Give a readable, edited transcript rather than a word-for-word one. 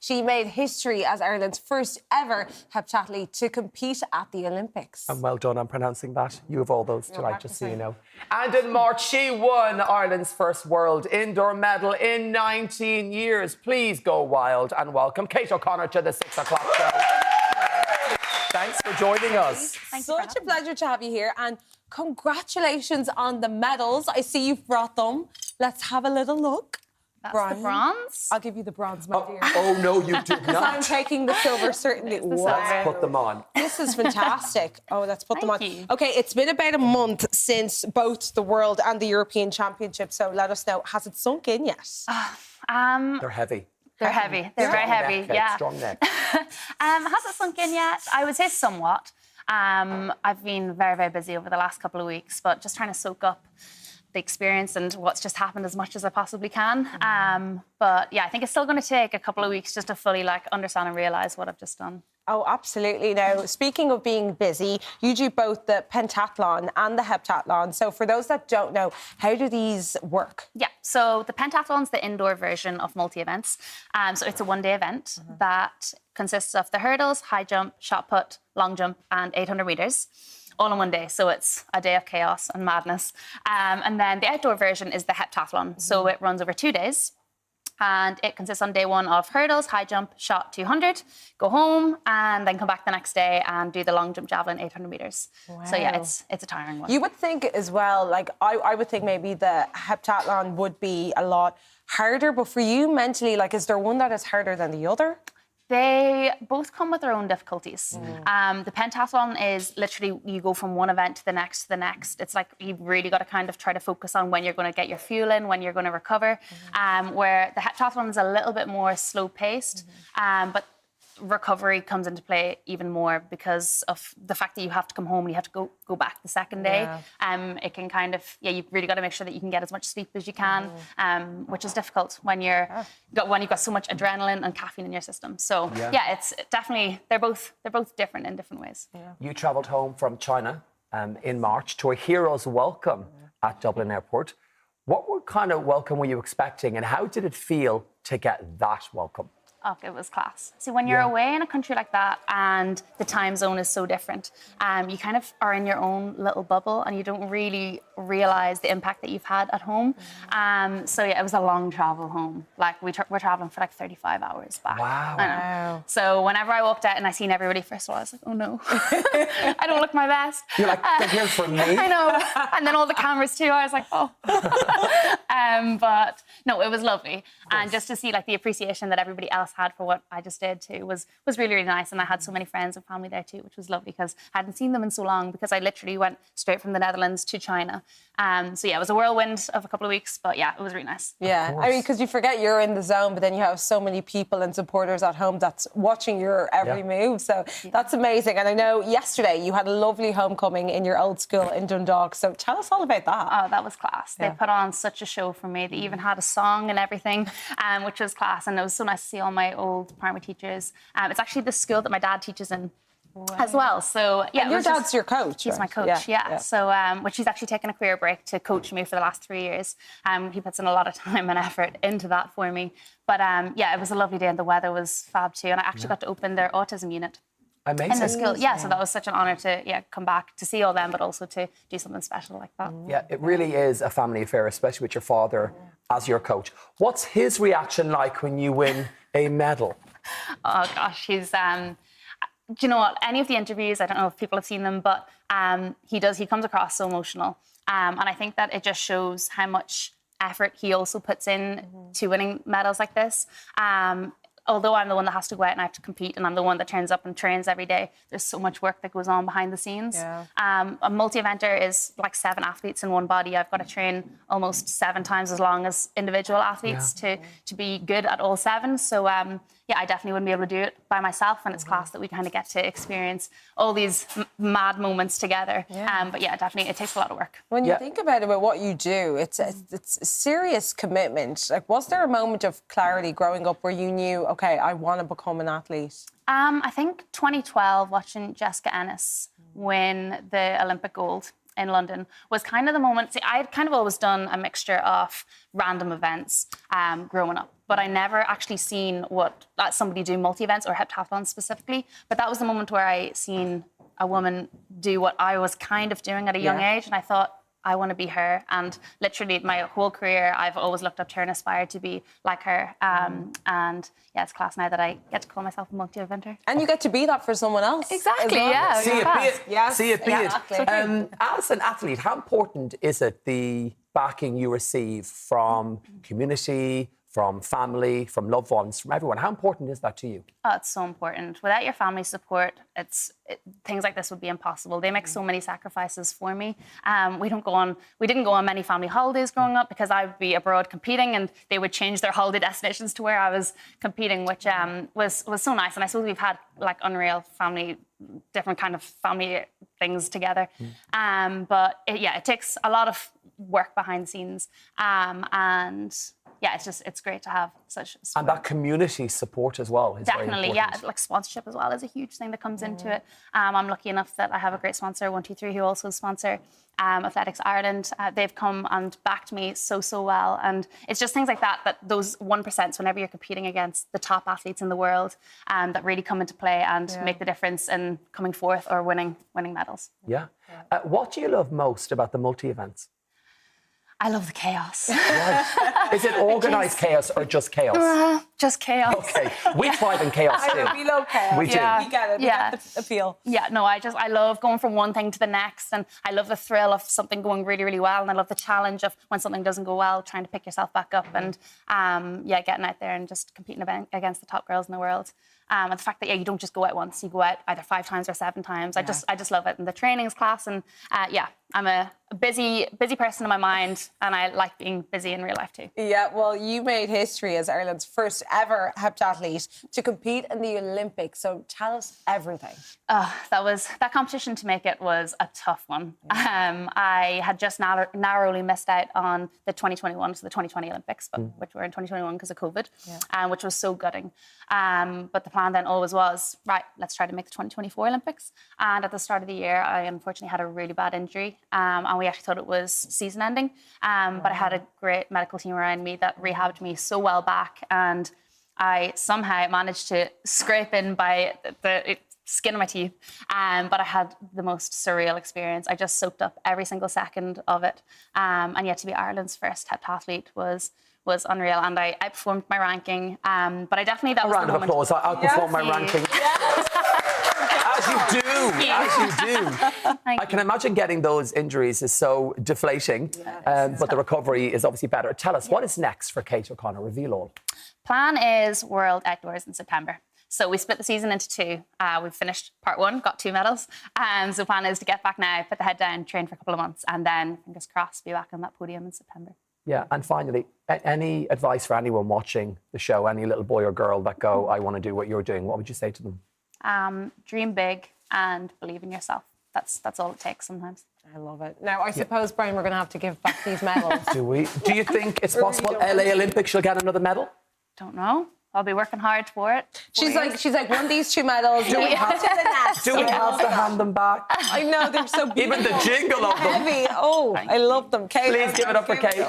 She made history as Ireland's first ever heptathlete to compete at the Olympics. And well done on pronouncing that. You have all those tonight, just so you know. And in March, she won Ireland's first world indoor medal in 19 years. Please go wild and welcome Kate O'Connor to the 6 o'clock show. Thanks for joining us. Such a pleasure to have you here, and congratulations on the medals. I see you've brought them. Let's have a little look. That's Brian, the bronze. I'll give you the bronze, my dear. Oh, no, you did not. I'm taking the silver, certainly. Let's put them on. This is fantastic. Oh, let's put them on. Thank you. OK, it's been about a month since both the World and the European Championships, so let us know, has it sunk in yet? They're heavy. They're heavy. They're very heavy. Neck, yeah. Strong neck. Has it sunk in yet? I would say somewhat. I've been very, very busy over the last couple of weeks, but just trying to soak up the experience and what's just happened as much as I possibly can. But yeah, I think it's still going to take a couple of weeks just to fully understand and realise what I've just done. Oh, absolutely. Now, speaking of being busy, you do both the pentathlon and the heptathlon. So for those that don't know, how do these work? Yeah, so the pentathlon's the indoor version of multi-events. So it's a one-day event that consists of the hurdles, high jump, shot put, long jump and 800 metres. All in one day, so it's a day of chaos and madness. And then the outdoor version is the heptathlon. So it runs over 2 days. And it consists on day one of hurdles, high jump, shot 200, go home, and then come back the next day and do the long jump javelin 800 metres. Wow. So yeah, it's a tiring one. You would think as well, I would think maybe the heptathlon would be a lot harder, but for you mentally, is there one that is harder than the other? They both come with their own difficulties. The pentathlon is literally you go from one event to the next to the next. It's like you've really got to kind of try to focus on when you're going to get your fuel in, when you're going to recover. Where the heptathlon is a little bit more slow-paced, but recovery comes into play even more because of the fact that you have to come home and you have to go back the second day. It can kind of, you've really got to make sure that you can get as much sleep as you can, which is difficult when you've got so much adrenaline and caffeine in your system. So yeah, it's definitely, they're both different in different ways. You travelled home from China in March to a hero's welcome at Dublin Airport. What kind of welcome were you expecting, and how did it feel to get that welcome? Oh, it was class. See, when you're away in a country like that and the time zone is so different, you kind of are in your own little bubble and you don't really realise the impact that you've had at home. So yeah, it was a long travel home. We're travelling for 35 hours back. Wow. I know. So whenever I walked out and I seen everybody, first of all, I was like, oh no, I don't look my best. You're like, they're here for me. I know. And then all the cameras too, I was like, oh. But no, it was lovely. And just to see the appreciation that everybody else had for what I just did too was really, really nice. And I had so many friends and family there too, which was lovely because I hadn't seen them in so long because I literally went straight from the Netherlands to China. So yeah, it was a whirlwind of a couple of weeks, but yeah, it was really nice. Yeah, I mean, because you forget you're in the zone, but then you have so many people and supporters at home that's watching your every move. So that's amazing. And I know yesterday you had a lovely homecoming in your old school in Dundalk. So tell us all about that. Oh, that was class. They put on such a show for me. They even had a song and everything, which was class. And it was so nice to see all my old primary teachers. It's actually the school that my dad teaches in. Wow. As well, so yeah. And your dad's your coach. He's my coach, yeah. So, which he's actually taken a career break to coach me for the last 3 years. He puts in a lot of time and effort into that for me. But yeah, it was a lovely day and the weather was fab too. And I actually got to open their autism unit. Amazing. In the school, yeah. So that was such an honour to come back to see all them, but also to do something special like that. Yeah, it really is a family affair, especially with your father as your coach. What's his reaction like when you win a medal? Oh gosh, he's. Do you know what? Any of the interviews, I don't know if people have seen them, but he comes across so emotional. And I think that it just shows how much effort he also puts in to winning medals like this. Although I'm the one that has to go out and I have to compete and I'm the one that turns up and trains every day, there's so much work that goes on behind the scenes. A multi-eventer is like 7 athletes in one body. I've got to train almost 7 times as long as individual athletes to be good at all 7. So yeah, I definitely wouldn't be able to do it by myself, and it's class that we kind of get to experience all these mad moments together. But yeah, definitely, it takes a lot of work. When you think about what you do, it's a serious commitment. Was there a moment of clarity growing up where you knew, okay, I want to become an athlete? I think 2012, watching Jessica Ennis win the Olympic gold. in London was kind of the moment. See, I'd kind of always done a mixture of random events growing up, but I never actually seen somebody do multi-events or heptathlons specifically. But that was the moment where I seen a woman do what I was kind of doing at a young age, and I thought, I want to be her. And literally my whole career, I've always looked up to her and aspired to be like her. And yeah, it's class now that I get to call myself a multi-eventer. And you get to be that for someone else. Exactly, well. yeah. See it, be it. Yes. See it, be it. Exactly. As an athlete, how important is it the backing you receive from community, from family, from loved ones, from everyone? How important is that to you? Oh, it's so important. Without your family support, things like this would be impossible. They make so many sacrifices for me. We didn't go on many family holidays growing up because I would be abroad competing, and they would change their holiday destinations to where I was competing, which was so nice. And I suppose we've had like unreal family, different kind of family things together. But it takes a lot of work behind the scenes, and yeah, it's great to have such support. And that community support as well is definitely, very yeah. important. Like sponsorship as well is a huge thing that comes into it. I'm lucky enough that I have a great sponsor, 123, who also sponsor Athletics Ireland. They've come and backed me so well, and it's just things like that those 1%, whenever you're competing against the top athletes in the world, that really come into play and make the difference in coming fourth or winning medals. Yeah. What do you love most about the multi-events? I love the chaos. Right. Is it organised chaos or just chaos? Just chaos. Okay, we thrive in chaos too. We love chaos. We do. We get it. We get the appeal. Yeah, no, I love going from one thing to the next, and I love the thrill of something going really, really well, and I love the challenge of when something doesn't go well, trying to pick yourself back up, and getting out there and just competing against the top girls in the world. And the fact that you don't just go out once, you go out either 5 times or 7 times. I just love it. And the trainings class, and I'm a busy person in my mind, and I like being busy in real life too. Yeah, well, you made history as Ireland's first ever heptathlete to compete in the Olympics. So tell us everything. That competition to make it was a tough one. I had just narrowly missed out on the 2021, so the 2020 Olympics, but which were in 2021 because of COVID, which was so gutting. But the plan then always was, right, let's try to make the 2024 Olympics. And at the start of the year, I unfortunately had a really bad injury, and we actually thought it was season ending. But I had a great medical team around me that rehabbed me so well back, and I somehow managed to scrape in by the skin of my teeth. But I had the most surreal experience. I just soaked up every single second of it. And yet to be Ireland's first heptathlete was unreal, and I outperformed my ranking. But I definitely, that was the moment. A round of applause. I outperformed my ranking. As you do. I can imagine getting those injuries is so deflating, but the recovery is obviously better. Tell us, what is next for Kate O'Connor? Reveal all. Plan is World Outdoors in September. So we split the season into 2. We've finished part 1, got 2 medals. So plan is to get back now, put the head down, train for a couple of months, and then, fingers crossed, be back on that podium in September. Yeah, and finally, any advice for anyone watching the show, any little boy or girl that go, I want to do what you're doing, what would you say to them? Dream big and believe in yourself. That's all it takes sometimes. I love it. Now, I suppose, Brian, we're going to have to give back these medals. Do we? Do you think it's possible LA Olympics she'll get another medal? Don't know. I'll be working hard for it. She's like, won these 2 medals. Do we have to hand them back? I know, they're so beautiful. Even the jingle of them. Heavy. Oh, I love them. Kate, please give it up for Kate.